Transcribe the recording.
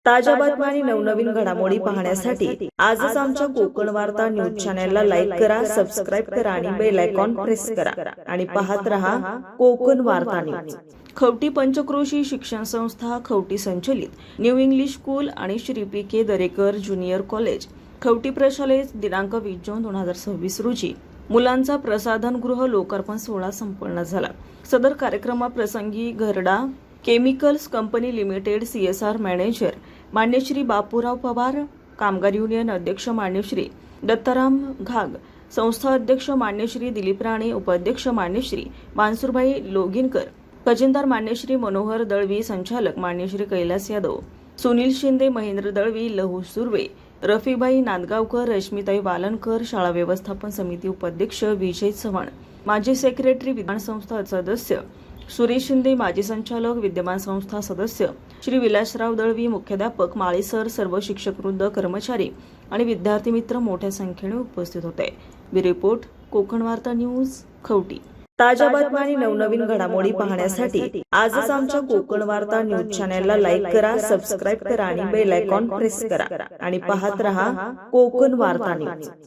ताज्या बातम्या आणि नवनवीन घडामोडी पाहण्यासाठी आजच आमच्या कोकण वार्ता न्यूज चॅनलला लाईक करा, सबस्क्राईब करा आणि बेल आयकॉन प्रेस करा आणि पाहत रहा कोकण वार्ता न्यूज। खवटी पंचक्रोशी शिक्षण संस्था खवटी संचलित न्यू इंग्लिश स्कूल आणि Shri P K. Darekar junior college Khavati प्रशालेत दिनांक 20 जून 2026 रोजी मुलांचा प्रसाधनगृह लोकार्पण सोहळा संपन्न झाला। सदर कार्यक्रमाप्रसंगी Gharda chemicals company limited CSR manager मान्य श्री बापूराव पवार, कामगार युनियन अध्यक्ष मान्य श्री दत्ताराम घाग, संस्था अध्यक्ष मान्य श्री दिलीप राणे, उपाध्यक्ष मान्य श्री मानसूरभाई लोगिनकर, खजिनदार मान्य श्री मनोहर दळवी, संचालक मान्य श्री कैलास यादव, सुनील शिंदे, महेंद्र दळवी, लहू सुर्वे, रफीबाई नांदगावकर, रश्मिताई वालनकर, शाळा व्यवस्थापन समिती उपाध्यक्ष विजय चव्हाण, माजी सेक्रेटरी विधान संस्था सदस्य सुरेश शिंदे, माजी संचालक विद्यमान संस्था सदस्य श्री विलासराव दळवी, मुख्याध्यापक माळी सर, सर्व शिक्षकवृंद, कर्मचारी आणि विद्यार्थी मित्र मोठ्या संख्येने उपस्थित होते। ब्युरो रिपोर्ट, कोकण वार्ता न्यूज, खवटी। ताज्या बातम्या आणि नवनवीन घडामोडी पाहण्यासाठी आजच आमच्या कोकण वार्ता न्यूज चॅनलला लाईक करा, सबस्क्राईब करा आणि बेल आयकॉन प्रेस करा आणि पाहत रहा कोकण वार्ता न्यूज।